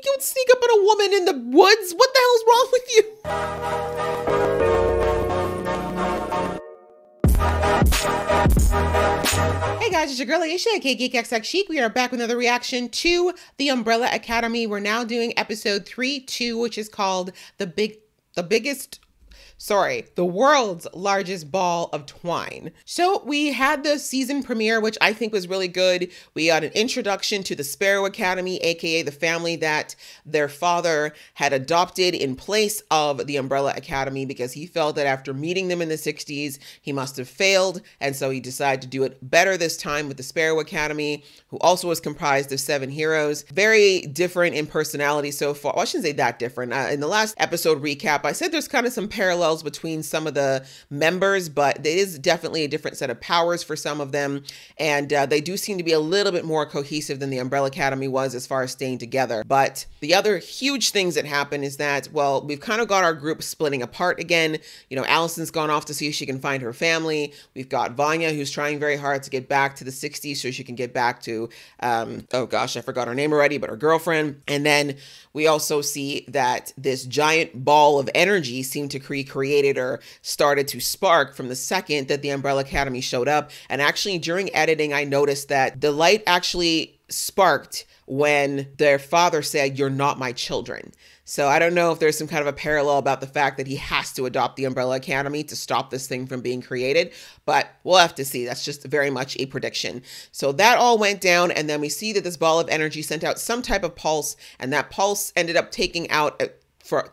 You would sneak up on a woman in the woods? What the hell's wrong with you? Hey guys, it's your girl Aisha, aka GeekXX Chic. We are back with another reaction to The Umbrella Academy. We're now doing episode 3-2, which is called the world's largest ball of twine. So we had the season premiere, which I think was really good. We got an introduction to the Sparrow Academy, aka the family that their father had adopted in place of the Umbrella Academy because he felt that after meeting them in the 60s, he must have failed. And so he decided to do it better this time with the Sparrow Academy, who also was comprised of 7 heroes. Very different in personality so far. Well, I shouldn't say that different. In the last episode recap, I said there's kind of some parallels between some of the members, but it is definitely a different set of powers for some of them. And they do seem to be a little bit more cohesive than the Umbrella Academy was as far as staying together. But the other huge things that happen is that, well, we've kind of got our group splitting apart again. You know, Allison's gone off to see if she can find her family. We've got Vanya, who's trying very hard to get back to the 60s so she can get back to, oh gosh, I forgot her name already, but her girlfriend. And then we also see that this giant ball of energy seemed to created or started to spark from the second that the Umbrella Academy showed up. And actually during editing, I noticed that the light actually sparked when their father said, "You're not my children." So I don't know if there's some kind of a parallel about the fact that he has to adopt the Umbrella Academy to stop this thing from being created, but we'll have to see. That's just very much a prediction. So that all went down, and then we see that this ball of energy sent out some type of pulse, and that pulse ended up taking out, at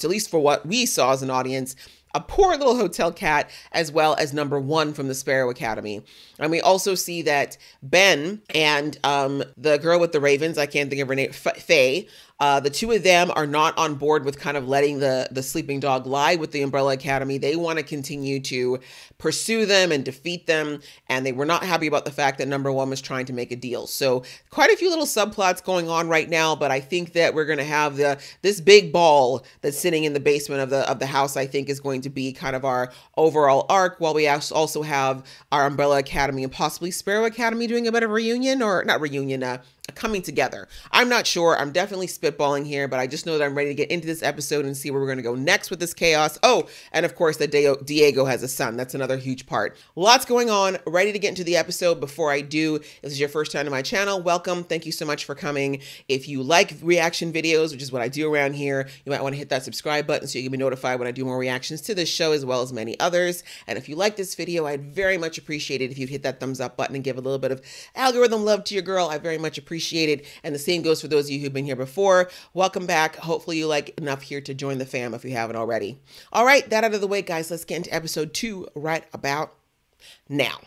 least for what we saw as an audience, a poor little hotel cat, as well as number 1 from the Sparrow Academy. And we also see that Ben and the girl with the ravens, I can't think of her name, Faye, the two of them are not on board with kind of letting the sleeping dog lie with the Umbrella Academy. They want to continue to pursue them and defeat them. And they were not happy about the fact that number 1 was trying to make a deal. So quite a few little subplots going on right now, but I think that we're going to have this big ball that's sitting in the basement of the house, I think is going to be kind of our overall arc, while we also have our Umbrella Academy and possibly Sparrow Academy doing a bit of reunion, or not reunion, coming together. I'm not sure. I'm definitely spitballing here, but I just know that I'm ready to get into this episode and see where we're going to go next with this chaos. Oh, and of course that Diego has a son. That's another huge part. Lots going on. Ready to get into the episode. Before I do, if this is your first time to my channel, welcome. Thank you so much for coming. If you like reaction videos, which is what I do around here, you might want to hit that subscribe button so you can be notified when I do more reactions to this show, as well as many others. And if you like this video, I'd very much appreciate it if you'd hit that thumbs up button and give a little bit of algorithm love to your girl. I very much appreciate it. And the same goes for those of you who've been here before. Welcome back. Hopefully you like enough here to join the fam if you haven't already. All right, that out of the way, guys, let's get into episode 2 right about now.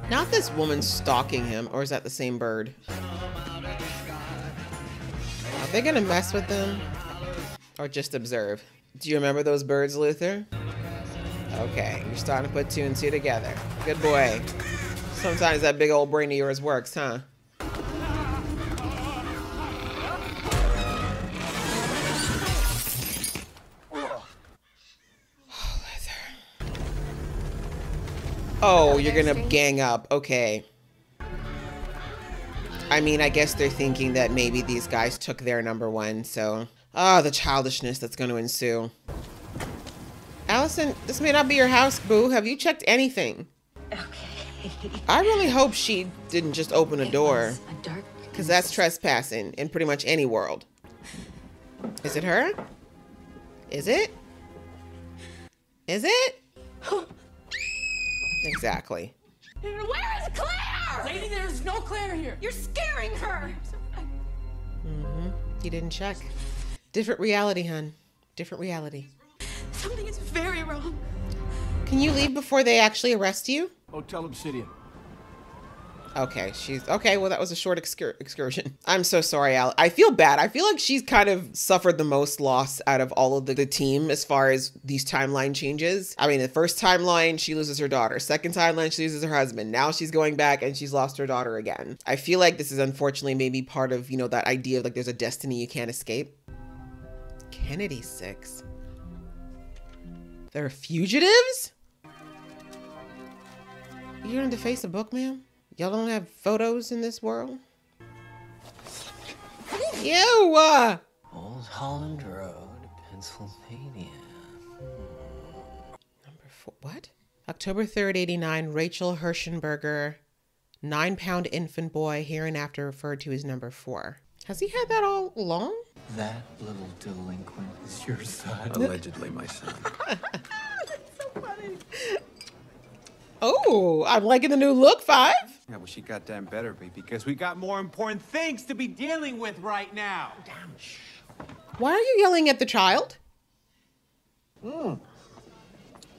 Not this woman stalking him, or is that the same bird? Are they gonna mess with them or just observe? Do you remember those birds, Luther? Okay, you're starting to put 2 and 2 together. Good boy. Sometimes that big old brain of yours works, huh? Oh, you're gonna gang up. Okay. I mean, I guess they're thinking that maybe these guys took their number 1, so... Ah, the childishness that's going to ensue. Allison, this may not be your house, boo. Have you checked anything? Okay. I really hope she didn't just open a door, because that's trespassing in pretty much any world. Is it her? Is it? Is it? Exactly. Where is Claire? Lady, there's no Claire here. You're scaring her. Mm-hmm. You didn't check. Different reality, hun. Different reality. Something is very wrong. Can you leave before they actually arrest you? Hotel Obsidian. Okay, okay, well, that was a short excursion. I'm so sorry, Al. I feel bad. I feel like she's kind of suffered the most loss out of all of the team as far as these timeline changes. I mean, the first timeline, she loses her daughter. Second timeline, she loses her husband. Now she's going back and she's lost her daughter again. I feel like this is unfortunately maybe part of, you know, that idea of like there's a destiny you can't escape. Kennedy 6. They're fugitives? You're going to face a book, ma'am? Y'all don't have photos in this world? Ew. Old Holland Road, Pennsylvania. Number 4. What? October 3rd, 89. Rachel Hirschenberger, 9-pound infant boy, hereinafter referred to as number 4. Has he had that all along? That little delinquent is your son. Allegedly my son. Oh, I'm liking the new look, 5. Yeah, well, she goddamn better be, because we got more important things to be dealing with right now. Damn. Why are you yelling at the child?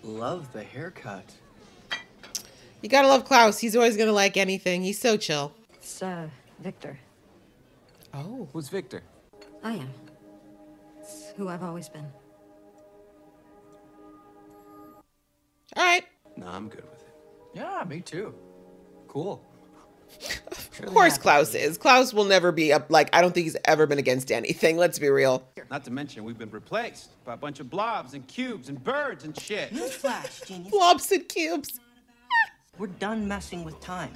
Love the haircut. You gotta love Klaus. He's always gonna like anything. He's so chill. It's, Victor. Oh. Who's Victor? I am. It's who I've always been. All right. No, I'm good with it. Yeah, me too. Cool. Of course Klaus is. Klaus will never be up. Like, I don't think he's ever been against anything. Let's be real. Not to mention, we've been replaced by a bunch of blobs and cubes and birds and shit. Newsflash, genius. Blobs and cubes. We're done messing with time.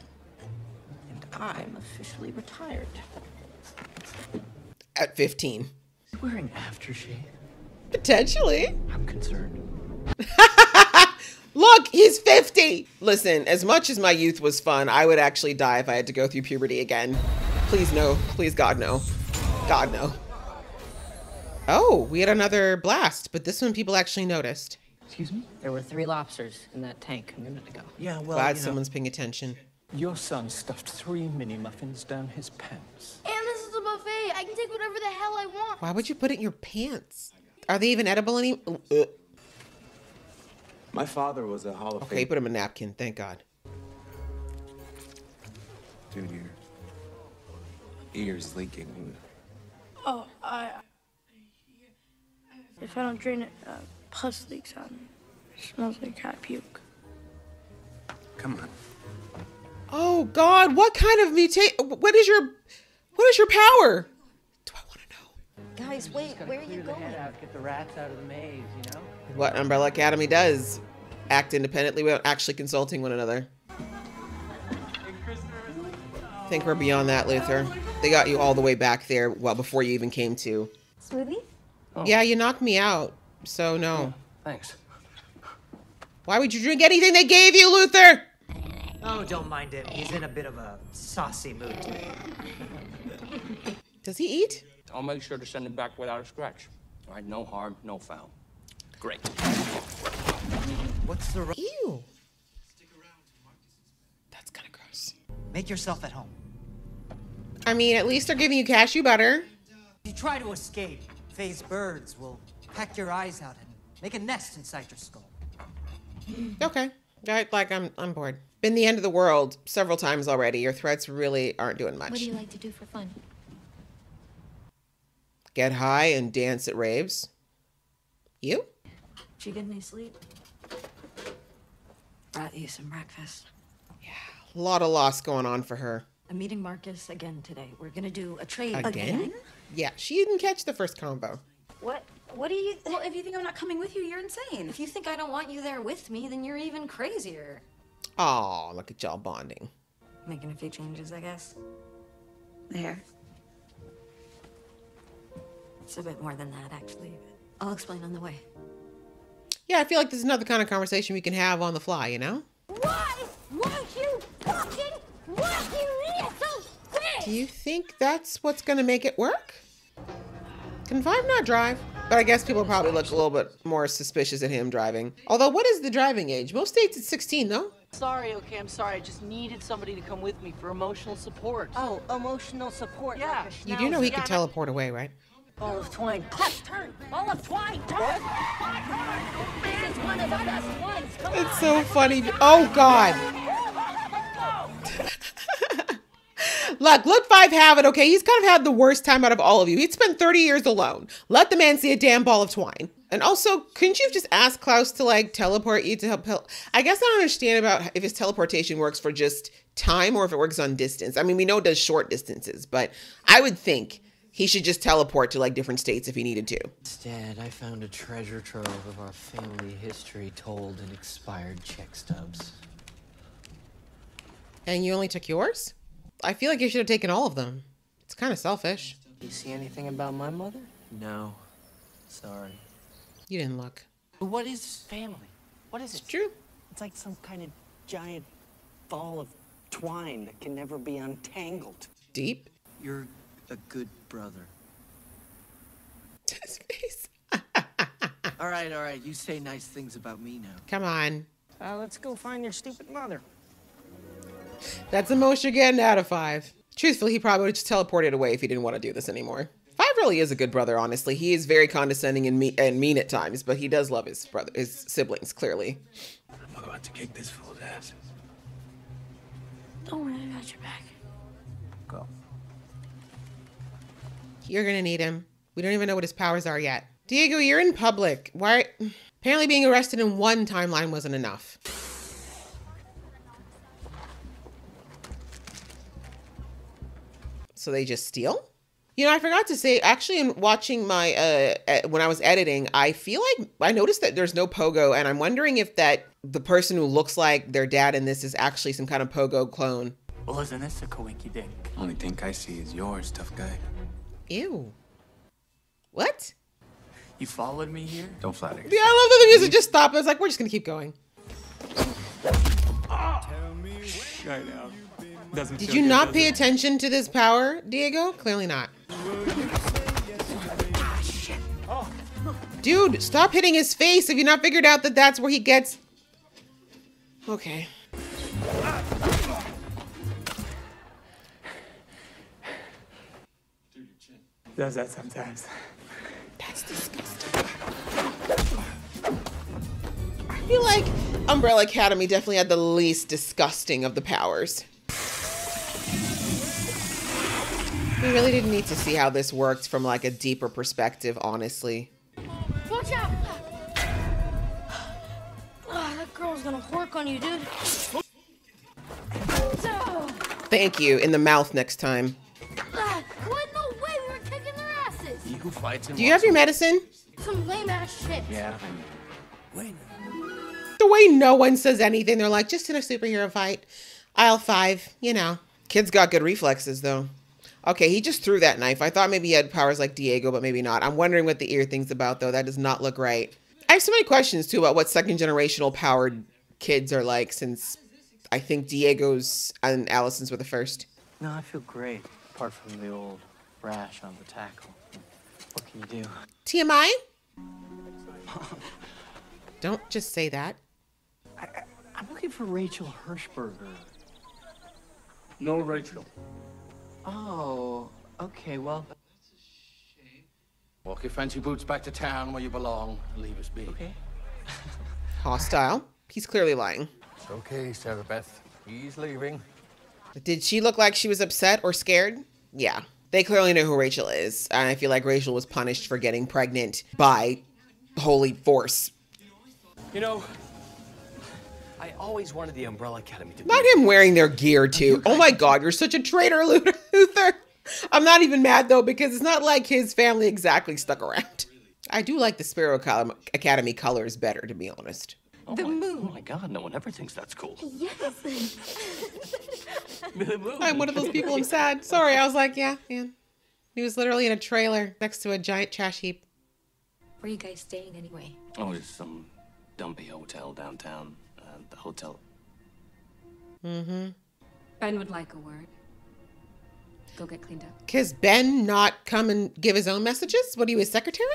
And I'm officially retired. At 15. Wearing aftershave. Potentially. I'm concerned. Look, he's 50. Listen, as much as my youth was fun, I would actually die if I had to go through puberty again. Please no. Please God no. God no. Oh, we had another blast, but this one people actually noticed. Excuse me? There were 3 lobsters in that tank a minute ago. Yeah, well, Glad someone's paying attention. Your son stuffed 3 mini muffins down his pants. And this is a buffet. I can take whatever the hell I want. Why would you put it in your pants? Are they even edible anymore? My father was a Hall of Okay, put him in a napkin. Thank God. Dude, your ear's leaking. Oh, if I don't drain it, pus leaks out. It smells like cat puke. Come on. Oh God, what kind of what is your power? Do I want to know? Guys, wait, where are you going? Get the rats out of the maze, you know? What Umbrella Academy does. Act independently without actually consulting one another. I think we're beyond that, Luther. They got you all the way back there, well, before you even came to. Smoothie? Oh. Yeah, you knocked me out, so no. Thanks. Why would you drink anything they gave you, Luther? Oh, don't mind him. He's in a bit of a saucy mood today. Does he eat? I'll make sure to send it back without a scratch. All right, no harm, no foul. Great. What's the... Ew. That's kind of gross. Make yourself at home. I mean, at least they're giving you cashew butter. If you try to escape, phased birds will peck your eyes out and make a nest inside your skull. Okay. I'm bored. Been the end of the world several times already. Your threats really aren't doing much. What do you like to do for fun? Get high and dance at raves. You? Did you get any sleep? Brought you some breakfast. A lot of loss going on for her. I'm meeting Marcus again today. We're gonna do a trade. Again? Yeah, she didn't catch the first combo. What? What do you... Well, if you think I'm not coming with you, you're insane. If you think I don't want you there with me, then you're even crazier. Oh, look at y'all bonding. Making a few changes, I guess. There. It's a bit more than that, actually. I'll explain on the way. Yeah, I feel like this is another kind of conversation we can have on the fly, you know? Why won't you fucking work, you little bitch? Do you think that's what's going to make it work? Can 5 not drive? But I guess people probably look a little bit more suspicious at him driving. Although, what is the driving age? Most states it's 16, though. Sorry, okay, I'm sorry. I just needed somebody to come with me for emotional support. Oh, emotional support. Yeah. Like You do know he could teleport away, right? Ball of twine. Left turn! All of Twine, turn! This is one of the best ones! Come It's so funny. Oh, God. Let 5 have it, okay? He's kind of had the worst time out of all of you. He'd spent 30 years alone. Let the man see a damn ball of twine. And also, couldn't you have just asked Klaus to, like, teleport you to help? I guess I don't understand about if his teleportation works for just time or if it works on distance. I mean, we know it does short distances, but I would think he should just teleport to, like, different states if he needed to. Instead, I found a treasure trove of our family history told in expired check stubs. And you only took yours? I feel like you should have taken all of them. It's kind of selfish. You see anything about my mother? No. Sorry. You didn't look. What is family? What is it? It's true. It's like some kind of giant ball of twine that can never be untangled. Deep. You're a good brother. His face. All right. You say nice things about me now. Come on. Let's go find your stupid mother. That's the most you're getting out of 5. Truthfully, he probably would just teleported away if he didn't want to do this anymore. 5 really is a good brother, honestly. He is very condescending and mean at times, but he does love his siblings, clearly. I'm about to kick this fool's ass. Don't worry, I got your back. Go. You're gonna need him. We don't even know what his powers are yet. Diego, you're in public. Why? Apparently being arrested in one timeline wasn't enough. So they just steal? You know, I forgot to say, actually, in watching my, when I was editing, I feel like I noticed that there's no Pogo, and I'm wondering if that the person who looks like their dad in this is actually some kind of Pogo clone. Well, isn't this a coinky dink? Only thing I see is yours, tough guy. Ew. What? You followed me here? Don't flatter Yeah, yourself. I love that the music just stopped. I was like, we're just gonna keep going. Right now. Doesn't Did feel you good, not does pay it? attention to this power, Diego? Clearly not. Dude, stop hitting his face. Have you not figured out that that's where he gets... Okay. Does that sometimes. That's disgusting. I feel like Umbrella Academy definitely had the least disgusting of the powers. We really didn't need to see how this worked from like a deeper perspective, honestly. Watch out! That girl's gonna work on you, dude. Thank you. In the mouth next time. What? No way, we were kicking their asses. He who fights in Do you have your medicine? Some lame ass shit. Yeah. The way no one says anything, they're like, just in a superhero fight. Aisle 5, you know. Kid's got good reflexes, though. Okay, he just threw that knife. I thought maybe he had powers like Diego, but maybe not. I'm wondering what the ear thing's about, though. That does not look right. I have so many questions, too, about what second-generational powered kids are like, since I think Diego's and Allison's were the first. No, I feel great, apart from the old rash on the tackle. What can you do? TMI? Don't just say that. I'm looking for Rachel Hirschberger. No, Rachel. Oh, okay, well... Walk your fancy boots back to town where you belong and leave us be. Okay. Hostile. He's clearly lying. It's okay, Sarah Beth. He's leaving. Did she look like she was upset or scared? Yeah. They clearly know who Rachel is. And I feel like Rachel was punished for getting pregnant by holy force. You know, I always wanted the Umbrella Academy to be... Not him wearing their gear, too. Oh my god, you're such a traitor, Luther. I'm not even mad, though, because it's not like his family exactly stuck around. I do like the Sparrow Academy colors better, to be honest. The moon. Oh my god, no one ever thinks that's cool. Yes. The moon. I'm one of those people, I'm sad. Sorry, I was like, yeah. He was literally in a trailer next to a giant trash heap. Where are you guys staying anyway? Oh, it's some dumpy hotel downtown. The hotel. Mm-hmm. Ben would like a word. Go get cleaned up. Cause Ben not come and give his own messages? What are you, his secretary?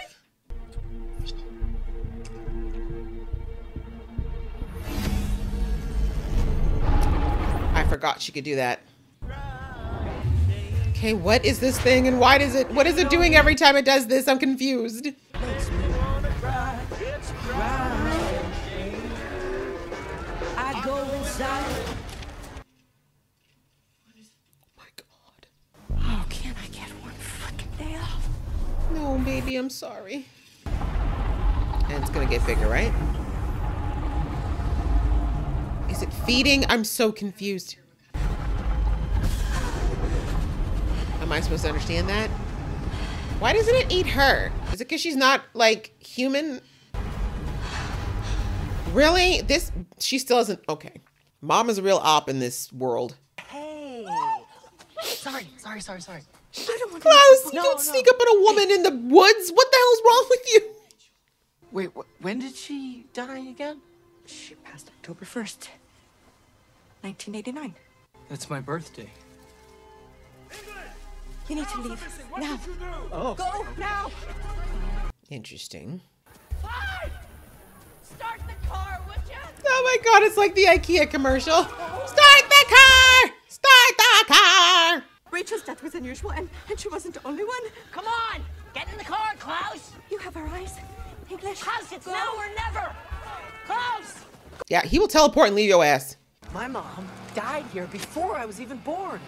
I forgot she could do that. Okay, what is this thing and what is it doing every time it does this? I'm confused. I go inside. Oh my god. Oh, can I get one fucking day off? No, baby, I'm sorry. And it's gonna get bigger, right? Is it feeding? I'm so confused. Am I supposed to understand that? Why doesn't it eat her? Is it because she's not, like, human? Really? She still isn't, okay. Mom is a real op in this world. Hey. Sorry. I don't want Klaus, you don't sneak up on a woman in the woods. What the hell's wrong with you? Wait, when did she die again? She passed October 1st, 1989. That's my birthday. You need to leave now. Oh. Go now. Interesting. Fine! Start the car, would you? Oh my God, it's like the IKEA commercial. Start the car! Start the car! Rachel's death was unusual, and she wasn't the only one. Come on! Get in the car, Klaus! You have our eyes. English. Klaus, it's now or never! Klaus! Yeah, he will teleport and leave your ass. My mom died here before I was even born.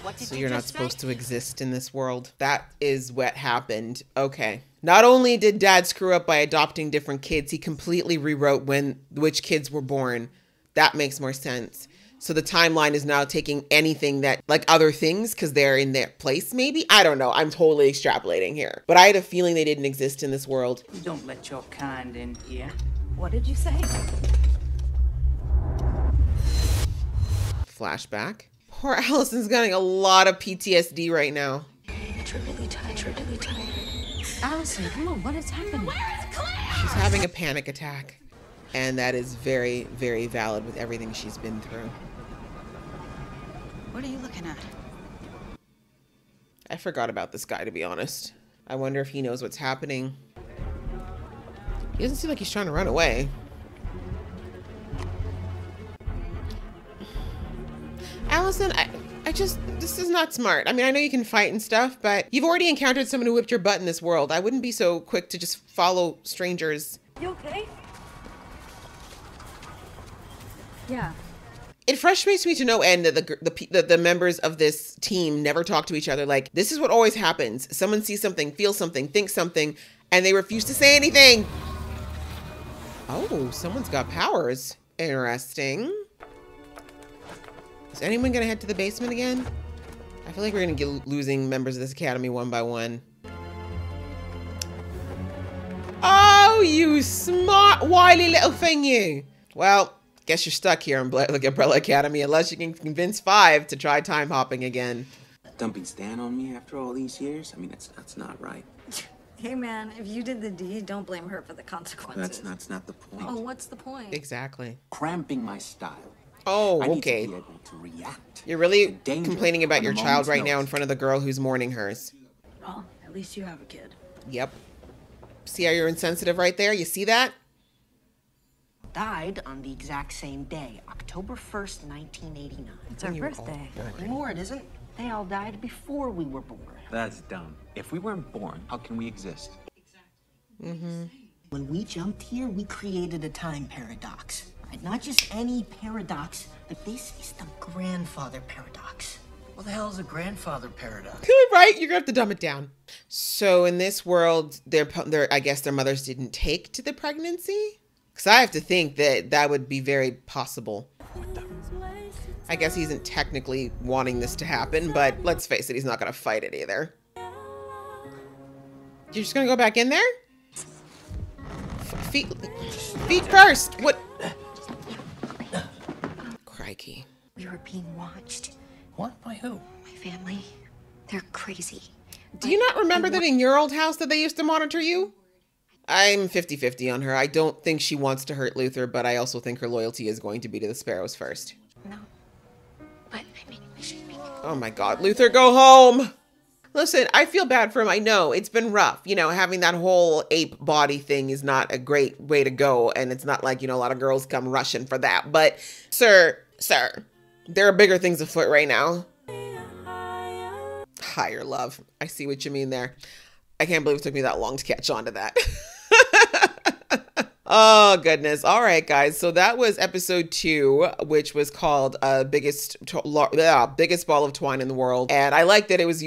What did So you you're not just say? supposed to exist in this world. That is what happened. Okay. Not only did Dad screw up by adopting different kids, he completely rewrote which kids were born. That makes more sense. So the timeline is now taking anything that, like other things, because they're in their place, maybe? I don't know. I'm totally extrapolating here. But I had a feeling they didn't exist in this world. Don't let your kind in here. What did you say? Flashback. Poor Allison's getting a lot of PTSD right now. Really tired. Allison, come on, what has happened? She's having a panic attack. And that is very, very valid with everything she's been through. What are you looking at? I forgot about this guy, to be honest. I wonder if he knows what's happening. He doesn't seem like he's trying to run away. Allison, this is not smart. I mean, I know you can fight and stuff, but you've already encountered someone who whipped your butt in this world. I wouldn't be so quick to just follow strangers. You okay? Yeah. It frustrates me to no end that the members of this team never talk to each other. Like, this is what always happens. Someone sees something, feels something, thinks something, and they refuse to say anything. Oh, someone's got powers. Interesting. Is anyone gonna head to the basement again? I feel like we're gonna get losing members of this academy one by one. Oh, you smart, wily little thing, you. Well, guess you're stuck here in the Umbrella Academy unless you can convince 5 to try time hopping again. Dumping Stan on me after all these years? I mean, that's not right. Hey man, if you did the deed, don't blame her for the consequences. That's not the point. Oh, what's the point? Exactly. Cramping my style. Oh, I need okay. to be able to react. You're really Danger complaining about on your a child moment's right now in notice. front of the girl who's mourning hers. Well, at least you have a kid. Yep. See how you're insensitive right there? You see that? Died on the exact same day, October 1st, 1989. It's our birthday. Anymore, it isn't. They all died before we were born. That's dumb. If we weren't born, how can we exist? When we jumped here, we created a time paradox. Right? Not just any paradox, but this is the grandfather paradox. What the hell is a grandfather paradox? Right? You're gonna have to dumb it down. So in this world, I guess their mothers didn't take to the pregnancy? Because I have to think that would be very possible. I guess he isn't technically wanting this to happen, but let's face it, he's not gonna fight it either. You're just gonna go back in there? Feet first! What? Crikey. We were being watched. What? By who? My family. They're crazy. Do you not remember that in your old house that they used to monitor you? I'm 50-50 on her. I don't think she wants to hurt Luther, but I also think her loyalty is going to be to the Sparrows first. No. But I mean, we should be. Oh my God, Luther, go home! Listen, I feel bad for him. I know it's been rough. You know, having that whole ape body thing is not a great way to go. And it's not like, you know, a lot of girls come rushing for that. But sir, there are bigger things afoot right now. Higher love. I see what you mean there. I can't believe it took me that long to catch on to that. Oh, goodness. All right, guys. So that was episode 2, which was called biggest ball of twine in the world. And I like that it was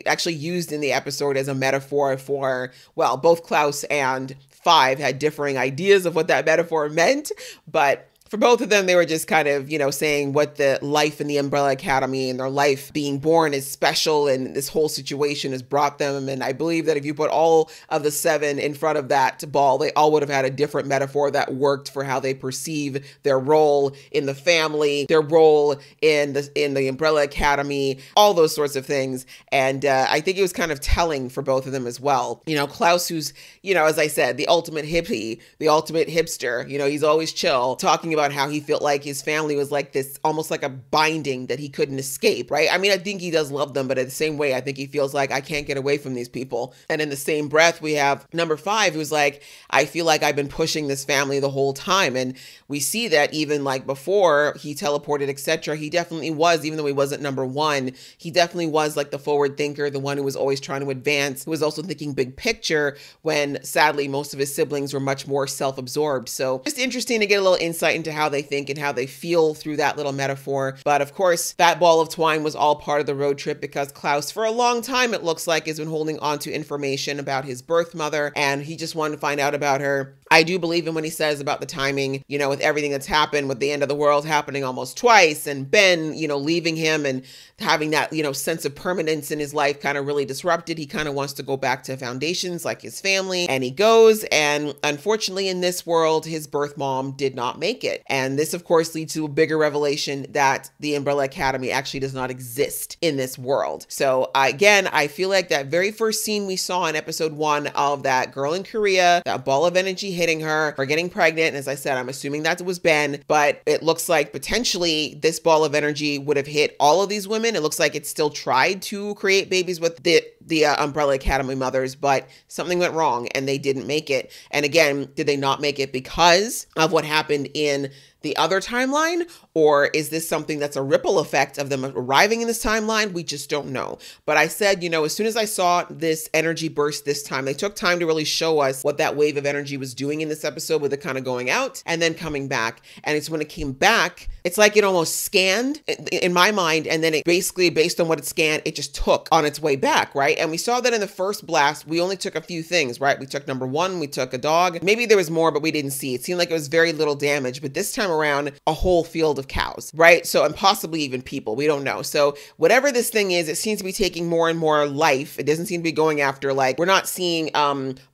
actually used in the episode as a metaphor for, well, both Klaus and 5 had differing ideas of what that metaphor meant. But for both of them, they were just kind of, saying what the life in the Umbrella Academy and their life being born is special, and this whole situation has brought them. And I believe that if you put all of the 7 in front of that ball, they all would have had a different metaphor that worked for how they perceive their role in the family, their role in the Umbrella Academy, all those sorts of things. And I think it was kind of telling for both of them as well. Klaus, who's, as I said, the ultimate hippie, the ultimate hipster, he's always chill, talking about how he felt like his family was like this, almost like a binding that he couldn't escape, right? I mean, I think he does love them, but in the same way, I think he feels like I can't get away from these people. And in the same breath, we have number 5, who's like, I feel like I've been pushing this family the whole time. And we see that even like before he teleported, etc., he definitely was, even though he wasn't number 1, he definitely was like the forward thinker, the one who was always trying to advance, who was also thinking big picture, when sadly most of his siblings were much more self-absorbed. So just interesting to get a little insight into how they think and how they feel through that little metaphor. But of course, that ball of twine was all part of the road trip because Klaus, for a long time, it looks like, has been holding on to information about his birth mother, and he just wanted to find out about her. I do believe him when he says about the timing, with everything that's happened, with the end of the world happening almost twice, and Ben, leaving him and having that, sense of permanence in his life kind of really disrupted. He kind of wants to go back to foundations like his family, and he goes. And unfortunately, in this world, his birth mom did not make it. And this, of course, leads to a bigger revelation that the Umbrella Academy actually does not exist in this world. So again, I feel like that very first scene we saw in episode 1 of that girl in Korea, that ball of energy hitting her, getting pregnant. And as I said, I'm assuming that was Ben, but it looks like potentially this ball of energy would have hit all of these women. It looks like it still tried to create babies with the Umbrella Academy mothers, but something went wrong and they didn't make it. And again, did they not make it because of what happened in the other timeline? Or is this something that's a ripple effect of them arriving in this timeline? We just don't know. But I said, as soon as I saw this energy burst this time, they took time to really show us what that wave of energy was doing in this episode, with it kind of going out and then coming back. And it's when it came back, it's like it almost scanned in my mind. And then it basically, based on what it scanned, it just took on its way back, right? And we saw that in the first blast, we only took a few things, right? We took number 1, we took a dog. Maybe there was more, but we didn't see. It seemed like it was very little damage. But this time around, a whole field of cows, right? So, and possibly even people, we don't know. So whatever this thing is, it seems to be taking more and more life. It doesn't seem to be going after, like, we're not seeing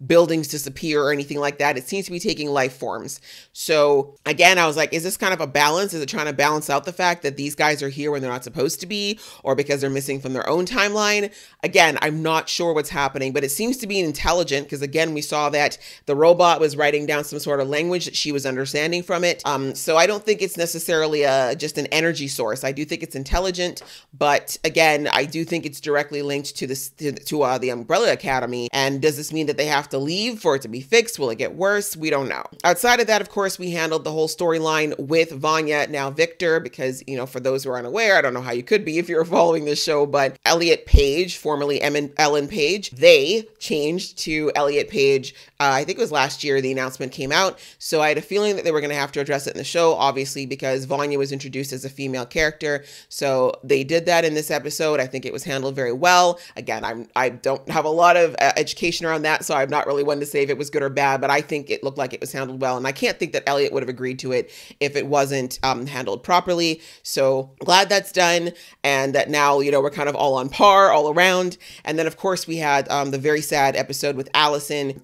buildings disappear or anything like that. It seems to be taking life forms. So again, I was like, is this kind of a balance? Is it trying to balance out the fact that these guys are here when they're not supposed to be, or because they're missing from their own timeline? Again, I'm not sure what's happening, but it seems to be intelligent, because again, we saw that the robot was writing down some sort of language that she was understanding from it. So I don't think it's necessarily just an energy source. I do think it's intelligent, but again, I do think it's directly linked to the Umbrella Academy. And does this mean that they have to leave for it to be fixed? Will it get worse? We don't know. Outside of that, of course, we handled the whole storyline with Vanya, now Victor, because, for those who are unaware, I don't know how you could be if you're following this show, but Elliot Page, formerly Ellen Page, they changed to Elliot Page. I think it was last year the announcement came out. So I had a feeling that they were going to have to address it in the show, obviously, because Vanya was introduced as a female character. So they did that in this episode. I think it was handled very well. Again, I don't have a lot of education around that, so I'm not really one to say if it was good or bad, but I think it looked like it was handled well. And I can't think that Elliot would have agreed to it if it wasn't handled properly. So glad that's done, and that now, we're kind of all on par all around. And then, of course, we had the very sad episode with Allison,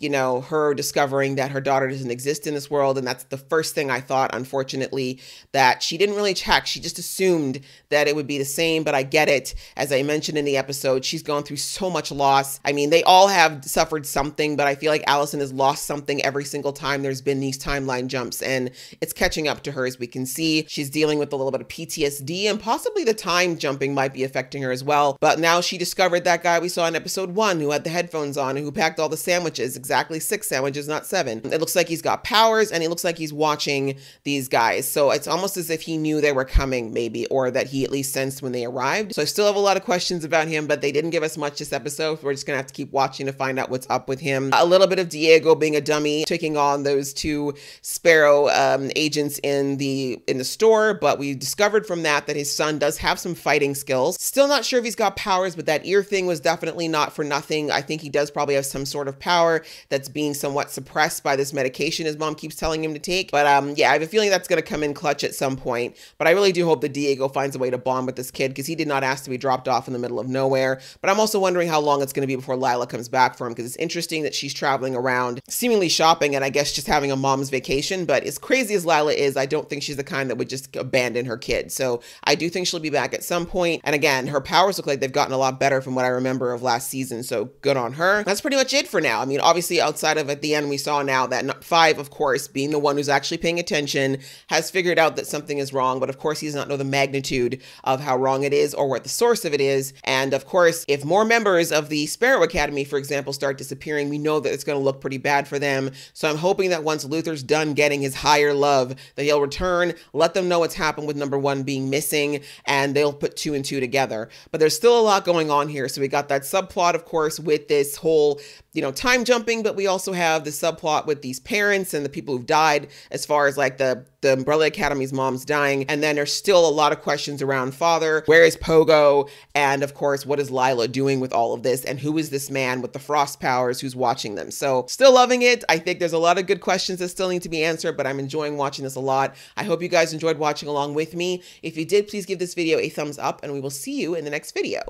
her discovering that her daughter doesn't exist in this world. And that's the first thing I thought, unfortunately, that she didn't really check. She just assumed that it would be the same, but I get it. As I mentioned in the episode, she's gone through so much loss. I mean, they all have suffered something, but I feel like Allison has lost something every single time there's been these timeline jumps, and it's catching up to her. As we can see, she's dealing with a little bit of PTSD, and possibly the time jumping might be affecting her as well. But now she discovered that guy we saw in episode 1 who had the headphones on and who packed all the sandwiches, exactly 6 sandwiches, not 7. It looks like he's got powers, and he looks like he's watching these guys. So it's almost as if he knew they were coming, maybe, or that he at least sensed when they arrived. So I still have a lot of questions about him, but they didn't give us much this episode. We're just gonna have to keep watching to find out what's up with him. A little bit of Diego being a dummy, taking on those 2 Sparrow agents in the store, but we discovered from that his son does have some fighting skills. Still not sure if he's got powers, but that ear thing was definitely not for nothing. I think he does probably have some sort of power that's being somewhat suppressed by this medication his mom keeps telling him to take. But yeah, I have a feeling that's going to come in clutch at some point, but I really do hope that Diego finds a way to bond with this kid because he did not ask to be dropped off in the middle of nowhere. But I'm also wondering how long it's going to be before Lila comes back for him, because it's interesting that she's traveling around seemingly shopping and I guess just having a mom's vacation. But as crazy as Lila is, I don't think she's the kind that would just abandon her kid. So I do think she'll be back at some point. And again, her powers look like they've gotten a lot better from what I remember of last season. So good on her. That's pretty much it for now. I mean, obviously outside of at the end, we saw now that Five, of course, being the one who's actually paying attention, has figured out that something is wrong. But of course, he does not know the magnitude of how wrong it is or what the source of it is. And of course, if more members of the Sparrow Academy, for example, start disappearing, we know that it's going to look pretty bad for them. So I'm hoping that once Luther's done getting his higher love, that he'll return, let them know what's happened with number one being missing, and they'll put 2 and 2 together. But there's still a lot going on here. So we got that subplot, of course, with this whole, time jumping, but we also have the subplot with these parents and the people who've died, as far as like the Umbrella Academy's mom's dying. And then there's still a lot of questions around father. Where is Pogo? And of course, what is Lila doing with all of this? And who is this man with the frost powers who's watching them? So still loving it. I think there's a lot of good questions that still need to be answered, but I'm enjoying watching this a lot. I hope you guys enjoyed watching along with me. If you did, please give this video a thumbs up and we will see you in the next video.